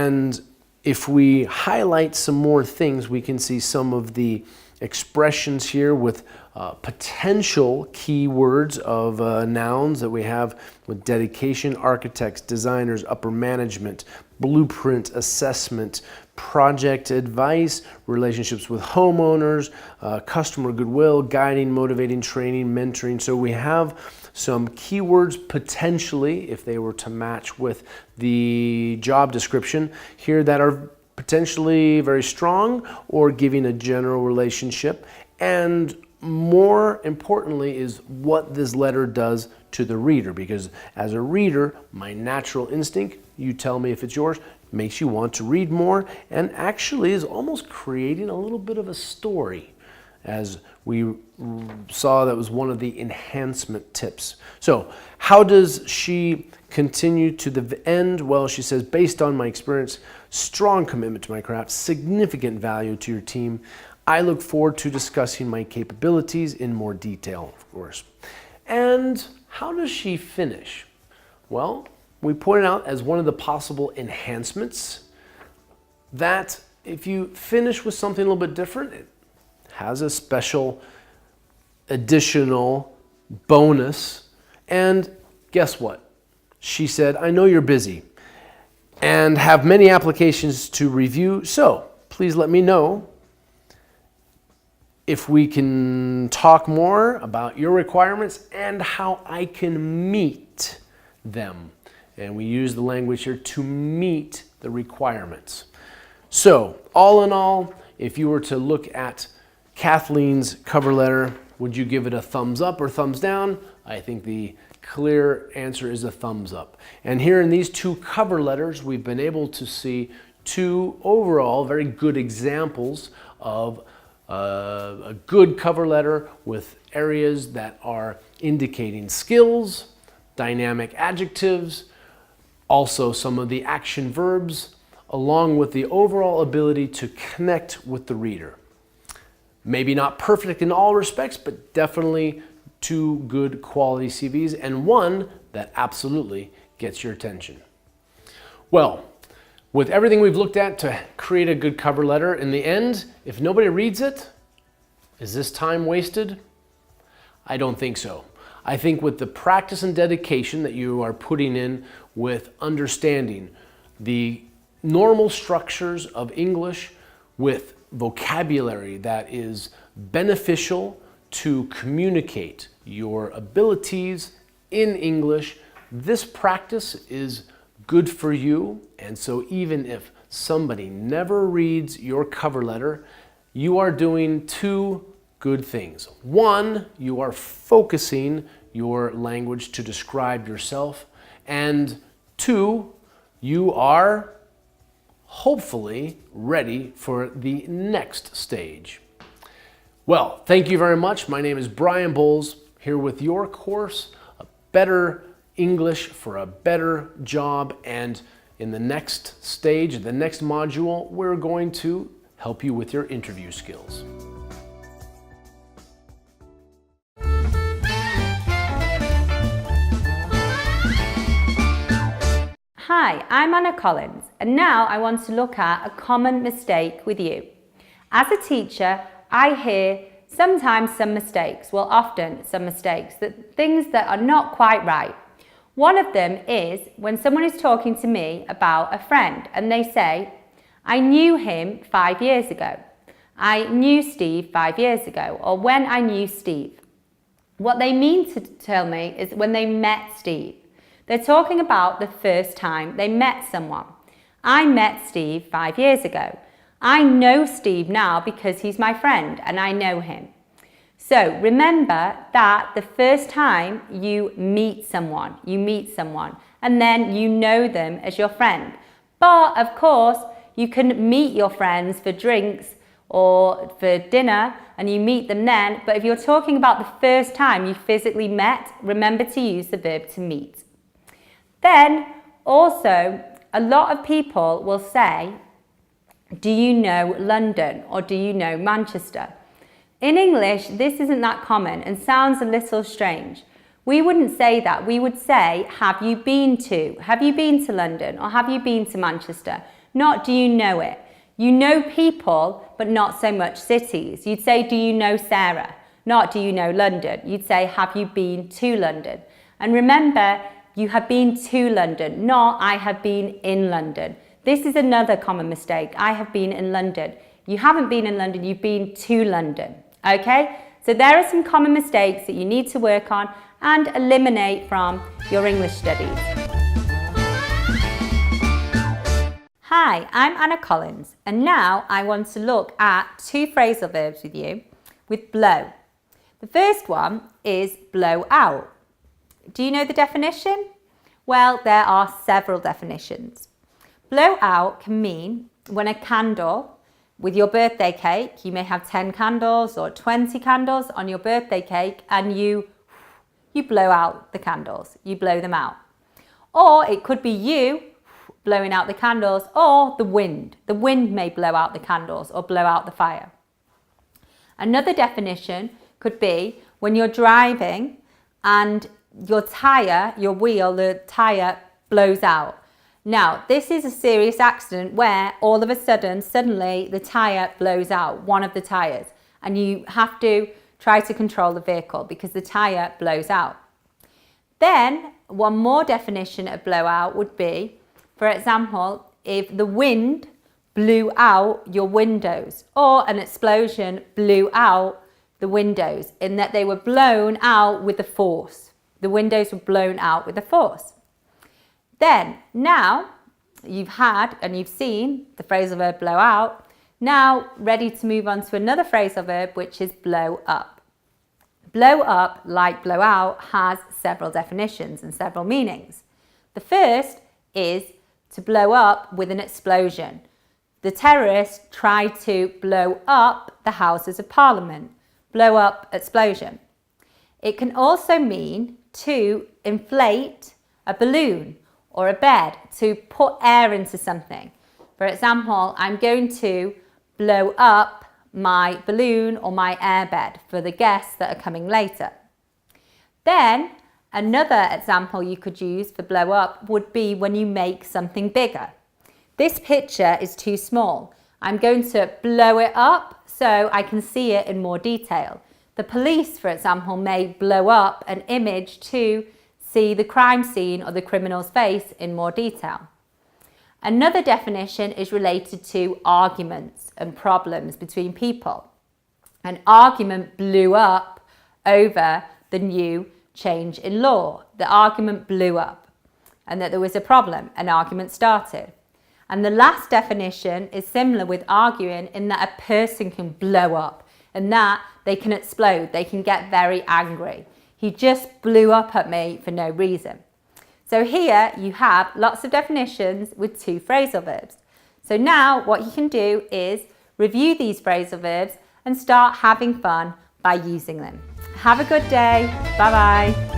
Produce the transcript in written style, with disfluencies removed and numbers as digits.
And if we highlight some more things, we can see some of the expressions here with potential keywords of nouns that we have with dedication, architects, designers, upper management, blueprint, assessment, project advice, relationships with homeowners, customer goodwill, guiding, motivating, training, mentoring. So we have some keywords potentially, if they were to match with the job description here, that are potentially very strong or giving a general relationship. And more importantly is what this letter does to the reader, because as a reader, my natural instinct, you tell me if it's yours, makes you want to read more, and actually is almost creating a little bit of a story, as we saw that was one of the enhancement tips. So how does she continue to the end? Well, she says, based on my experience, strong commitment to my craft, significant value to your team. I look forward to discussing my capabilities in more detail, of course. And how does she finish? Well, we pointed out as one of the possible enhancements that if you finish with something a little bit different, it has a special additional bonus. And guess what? She said, I know you're busy and have many applications to review, so please let me know if we can talk more about your requirements and how I can meet them. And we use the language here, to meet the requirements. So all in all, if you were to look at Kathleen's cover letter, would you give it a thumbs up or thumbs down? I think the clear answer is a thumbs up. And here in these two cover letters, we've been able to see two overall very good examples of a good cover letter with areas that are indicating skills, dynamic adjectives, also some of the action verbs, along with the overall ability to connect with the reader. Maybe not perfect in all respects, but definitely two good quality CVs and one that absolutely gets your attention. Well, with everything we've looked at to create a good cover letter, in the end, if nobody reads it, is this time wasted? I don't think so. I think with the practice and dedication that you are putting in with understanding the normal structures of English with vocabulary that is beneficial to communicate your abilities in English, this practice is good for you. And so even if somebody never reads your cover letter, you are doing two good things. One, you are focusing your language to describe yourself. And two, you are hopefully ready for the next stage. Well, thank you very much. My name is Brian Bowles, here with your course, A Better English for a Better Job. And in the next stage, the next module, we're going to help you with your interview skills. Hi, I'm Anna Collins, and now I want to look at a common mistake with you. As a teacher, I hear sometimes some mistakes, well often some mistakes, things that are not quite right. One of them is when someone is talking to me about a friend and they say, I knew him 5 years ago. I knew Steve 5 years ago, or when I knew Steve. What they mean to tell me is when they met Steve. They're talking about the first time they met someone. I met Steve 5 years ago. I know Steve now because he's my friend and I know him. So remember that the first time you meet someone and then you know them as your friend. But of course, you can meet your friends for drinks or for dinner and you meet them then. But if you're talking about the first time you physically met, remember to use the verb to meet. Then also, a lot of people will say, do you know London or do you know Manchester? In English, this isn't that common and sounds a little strange. We wouldn't say that. We would say, have you been to? Have you been to London or have you been to Manchester? not do you know it. You know people, but not so much cities. You'd say, do you know Sarah? Not do you know London. You'd say, have you been to London? And remember, you have been to London, not I have been in London. This is another common mistake. I have been in London. You haven't been in London, you've been to London. Okay? So there are some common mistakes that you need to work on and eliminate from your English studies. Hi, I'm Anna Collins, and now I want to look at two phrasal verbs with you with blow. The first one is blow out. Do you know the definition? Well, there are several definitions. Blow out can mean when a candle, with your birthday cake, you may have 10 candles or 20 candles on your birthday cake, and you blow out the candles, you blow them out. Or it could be you blowing out the candles, or the wind. The wind may blow out the candles or blow out the fire. Another definition could be when you're driving and your tyre, your wheel, the tyre blows out. Now, this is a serious accident where all of a sudden, suddenly the tyre blows out, one of the tyres, and you have to try to control the vehicle because the tyre blows out. Then, one more definition of blowout would be, for example, if the wind blew out your windows, or an explosion blew out the windows, in that they were blown out with a force. The windows were blown out with a force. Then, now, you've had and you've seen the phrasal verb blow out. Now, ready to move on to another phrasal verb, which is blow up. Blow up, like blow out, has several definitions and several meanings. The first is to blow up with an explosion. The terrorists tried to blow up the Houses of Parliament. Blow up, explosion. It can also mean to inflate a balloon or a bed, to put air into something. For example, I'm going to blow up my balloon or my airbed for the guests that are coming later. Then, another example you could use for blow up would be when you make something bigger. This picture is too small. I'm going to blow it up so I can see it in more detail. The police, for example, may blow up an image to see the crime scene or the criminal's face in more detail. Another definition is related to arguments and problems between people. An argument blew up over the new change in law. The argument blew up, and that there was a problem, an argument started. And the last definition is similar with arguing, in that a person can blow up, and that they can explode, they can get very angry. He just blew up at me for no reason. So here you have lots of definitions with two phrasal verbs. So now what you can do is review these phrasal verbs and start having fun by using them. Have a good day. Bye-bye.